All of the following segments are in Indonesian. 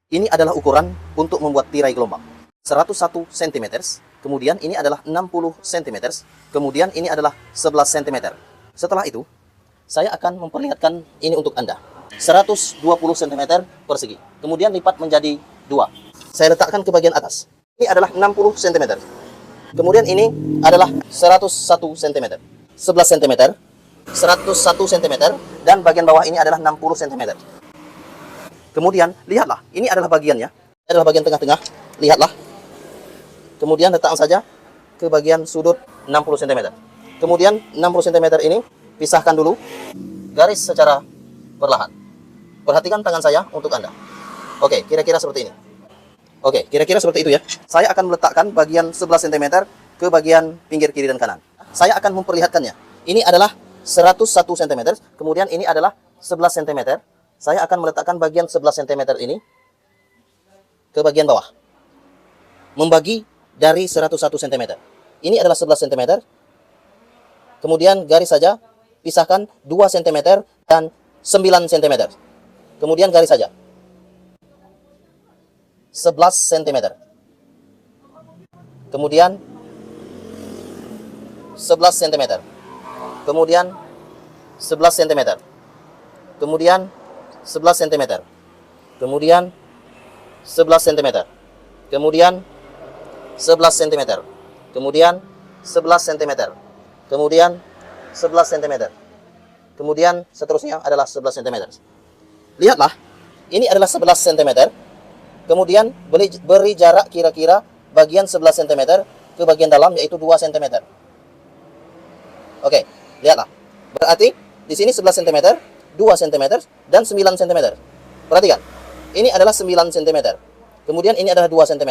Ini adalah ukuran untuk membuat tirai gelombang. 101 cm, kemudian ini adalah 60 cm, kemudian ini adalah 11 cm. Setelah itu, saya akan memperlihatkan ini untuk Anda. 120 cm persegi, kemudian lipat menjadi 2. Saya letakkan ke bagian atas. Ini adalah 60 cm. Kemudian ini adalah 101 cm, 11 cm, 101 cm, dan bagian bawah ini adalah 60 cm. Kemudian, lihatlah, ini adalah bagiannya. Ini adalah bagian tengah-tengah. Lihatlah. Kemudian letakkan saja ke bagian sudut 60 cm. Kemudian 60 cm ini pisahkan dulu. Garis secara perlahan. Perhatikan tangan saya untuk Anda. Oke, kira-kira seperti ini. Oke, kira-kira seperti itu ya. Saya akan meletakkan bagian 11 cm ke bagian pinggir kiri dan kanan. Saya akan memperlihatkannya. Ini adalah 101 cm. Kemudian ini adalah 11 cm. Saya akan meletakkan bagian 11 cm ini ke bagian bawah. Membagi dari 101 cm. Ini adalah 11 cm. Kemudian garis saja, pisahkan 2 cm dan 9 cm. Kemudian garis saja. 11 cm. Kemudian 11 cm. Kemudian 11 cm. Kemudian 11 cm. Kemudian 11 cm. Kemudian 11 cm. Kemudian 11 cm. Kemudian 11 cm. Kemudian seterusnya adalah 11 cm. Lihatlah, ini adalah 11 cm. Kemudian beri jarak kira-kira bagian 11 cm ke bagian dalam, yaitu 2 cm. Oke, lihatlah. Berarti di sini 11 cm, 2 cm, dan 9 cm. Perhatikan, ini adalah 9 cm. Kemudian ini adalah 2 cm.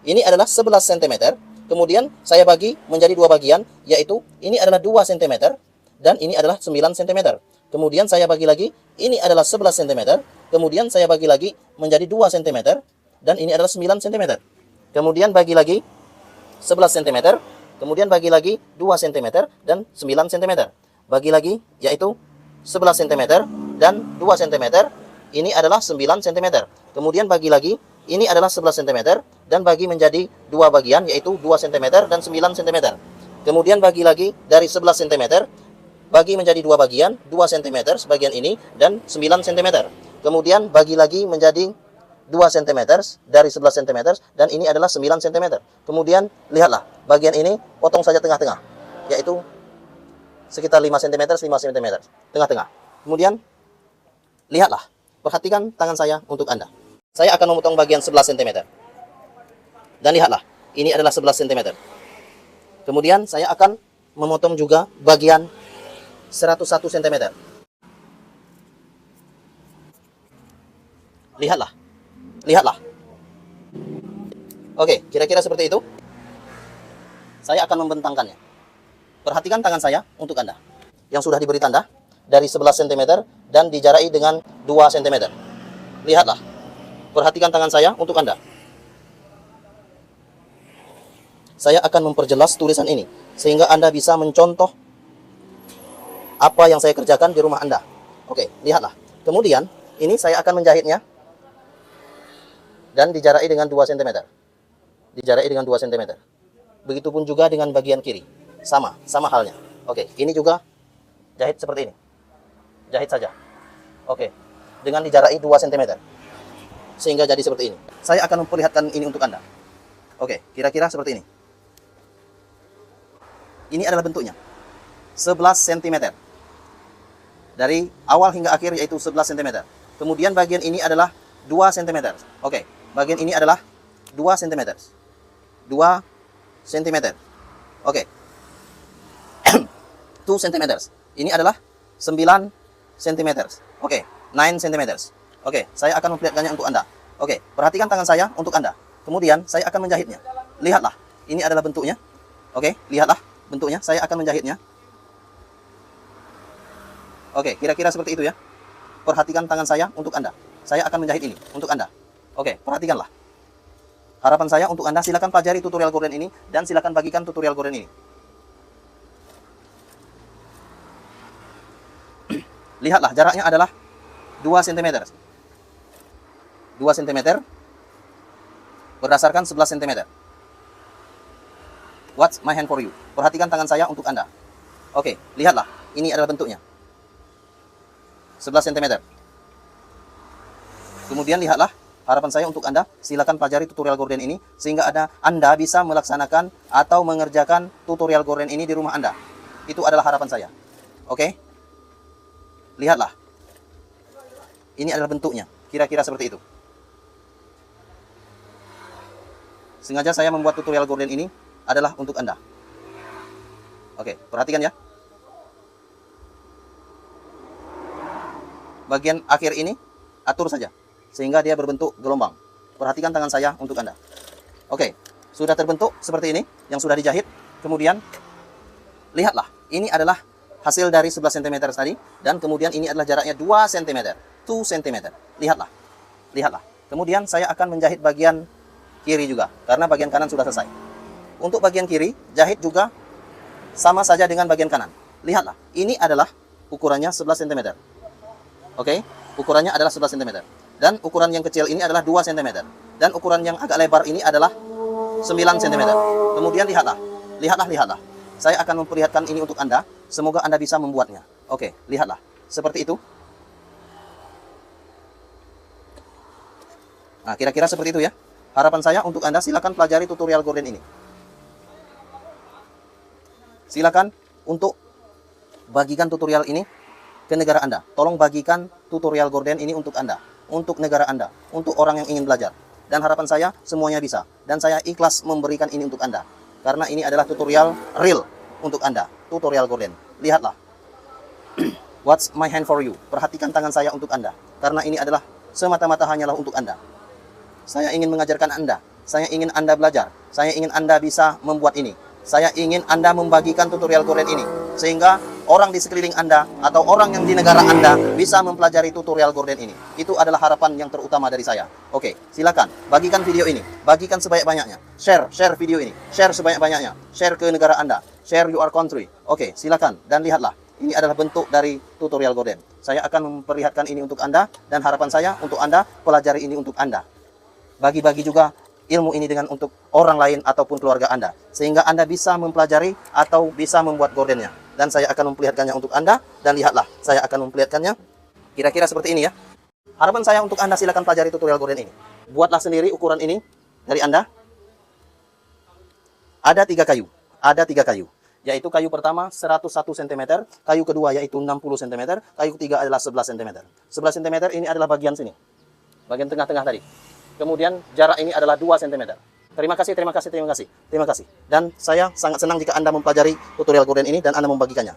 Ini adalah 11 cm. Kemudian saya bagi menjadi dua bagian, yaitu ini adalah 2 cm, dan ini adalah 9 cm. Kemudian saya bagi lagi, ini adalah 11 cm. Kemudian saya bagi lagi menjadi 2 cm, dan ini adalah 9 cm. Kemudian bagi lagi 11 cm. Kemudian bagi lagi 2 cm dan 9 cm. Bagi lagi, yaitu 11 cm dan 2 cm, ini adalah 9 cm. Kemudian bagi lagi, ini adalah 11 cm, dan bagi menjadi dua bagian, yaitu 2 cm dan 9 cm. Kemudian bagi lagi dari 11 cm, bagi menjadi dua bagian, 2 cm sebagian ini, dan 9 cm. Kemudian bagi lagi menjadi 2 cm dari 11 cm, dan ini adalah 9 cm. Kemudian lihatlah, bagian ini potong saja tengah-tengah, yaitu sekitar 5 cm, 5 cm, tengah-tengah. Kemudian, lihatlah, perhatikan tangan saya untuk Anda. Saya akan memotong bagian 11 cm. Dan lihatlah, ini adalah 11 cm. Kemudian, saya akan memotong juga bagian 101 cm. Lihatlah, lihatlah. Oke, kira-kira seperti itu. Saya akan membentangkannya. Perhatikan tangan saya untuk Anda, yang sudah diberi tanda dari 11 cm dan dijarai dengan 2 cm. Lihatlah, perhatikan tangan saya untuk Anda. Saya akan memperjelas tulisan ini, sehingga Anda bisa mencontoh apa yang saya kerjakan di rumah Anda. Oke, lihatlah. Kemudian, ini saya akan menjahitnya, dan dijarai dengan 2 cm. Dijarai dengan 2 cm. Begitupun juga dengan bagian kiri. Sama halnya. Oke, ini juga jahit seperti ini. Jahit saja. Oke, dengan dijarai 2 cm. Sehingga jadi seperti ini. Saya akan memperlihatkan ini untuk Anda. Oke, kira-kira seperti ini. Ini adalah bentuknya. 11 cm. Dari awal hingga akhir, yaitu 11 cm. Kemudian bagian ini adalah 2 cm. Oke, bagian ini adalah 2 cm. 2 cm. Oke. 2 cm. Ini adalah 9 cm. Oke, 9 cm. Oke, saya akan memperlihatkannya untuk Anda. Oke, perhatikan tangan saya untuk Anda. Kemudian saya akan menjahitnya. Lihatlah, ini adalah bentuknya. Oke, lihatlah bentuknya. Saya akan menjahitnya. Oke, kira-kira seperti itu ya. Perhatikan tangan saya untuk Anda. Saya akan menjahit ini untuk Anda. Oke, perhatikanlah. Harapan saya untuk Anda, silakan pelajari tutorial gorden ini dan silakan bagikan tutorial gorden ini. Lihatlah, jaraknya adalah 2 cm. 2 cm berdasarkan 11 cm. What's my hand for you? Perhatikan tangan saya untuk Anda. Oke, lihatlah. Ini adalah bentuknya. 11 cm. Kemudian lihatlah, harapan saya untuk Anda, silakan pelajari tutorial gorden ini sehingga Anda bisa melaksanakan atau mengerjakan tutorial gorden ini di rumah Anda. Itu adalah harapan saya. Oke? Lihatlah. Ini adalah bentuknya. Kira-kira seperti itu. Sengaja saya membuat tutorial gorden ini adalah untuk Anda. Oke, perhatikan ya. Bagian akhir ini atur saja sehingga dia berbentuk gelombang. Perhatikan tangan saya untuk Anda. Oke, sudah terbentuk seperti ini yang sudah dijahit. Kemudian lihatlah, ini adalah hasil dari 11 cm tadi dan kemudian ini adalah jaraknya 2 cm. 2 cm. Lihatlah. Lihatlah. Kemudian saya akan menjahit bagian kiri juga karena bagian kanan sudah selesai. Untuk bagian kiri, jahit juga sama saja dengan bagian kanan. Lihatlah, ini adalah ukurannya 11 cm. Oke, ukurannya adalah 11 cm. Dan ukuran yang kecil ini adalah 2 cm. Dan ukuran yang agak lebar ini adalah 9 cm. Kemudian lihatlah. Lihatlah. Saya akan memperlihatkan ini untuk Anda. Semoga Anda bisa membuatnya. Oke, lihatlah. Seperti itu. Nah, kira-kira seperti itu ya. Harapan saya untuk Anda, silakan pelajari tutorial gorden ini. Silakan untuk bagikan tutorial ini ke negara Anda. Tolong bagikan tutorial gorden ini untuk Anda, untuk negara Anda, untuk orang yang ingin belajar. Dan harapan saya semuanya bisa. Dan saya ikhlas memberikan ini untuk Anda. Karena ini adalah tutorial real untuk Anda. Tutorial gorden. Lihatlah. What's my hand for you? Perhatikan tangan saya untuk Anda. Karena ini adalah semata-mata hanyalah untuk Anda. Saya ingin mengajarkan Anda. Saya ingin Anda belajar. Saya ingin Anda bisa membuat ini. Saya ingin Anda membagikan tutorial gorden ini. Sehingga orang di sekeliling Anda atau orang yang di negara Anda bisa mempelajari tutorial gorden ini. Itu adalah harapan yang terutama dari saya. Oke, silakan bagikan video ini. Bagikan sebanyak-banyaknya. Share video ini. Share sebanyak-banyaknya. Share ke negara Anda. Share your country. Oke, silakan. Dan lihatlah. Ini adalah bentuk dari tutorial gorden. Saya akan memperlihatkan ini untuk Anda. Dan harapan saya untuk Anda, pelajari ini untuk Anda. Bagi-bagi juga ilmu ini dengan untuk orang lain ataupun keluarga Anda. Sehingga Anda bisa mempelajari atau bisa membuat gordennya. Dan saya akan memperlihatkannya untuk Anda. Dan lihatlah, saya akan memperlihatkannya. Kira-kira seperti ini ya. Harapan saya untuk Anda, silakan pelajari tutorial gorden ini. Buatlah sendiri ukuran ini dari Anda. Ada 3 kayu. Ada 3 kayu. Yaitu kayu pertama 101 cm. Kayu kedua yaitu 60 cm. Kayu ketiga adalah 11 cm. 11 cm ini adalah bagian sini. Bagian tengah-tengah tadi. Kemudian jarak ini adalah 2 cm. Terima kasih. Dan saya sangat senang jika Anda mempelajari tutorial gorden ini dan Anda membagikannya.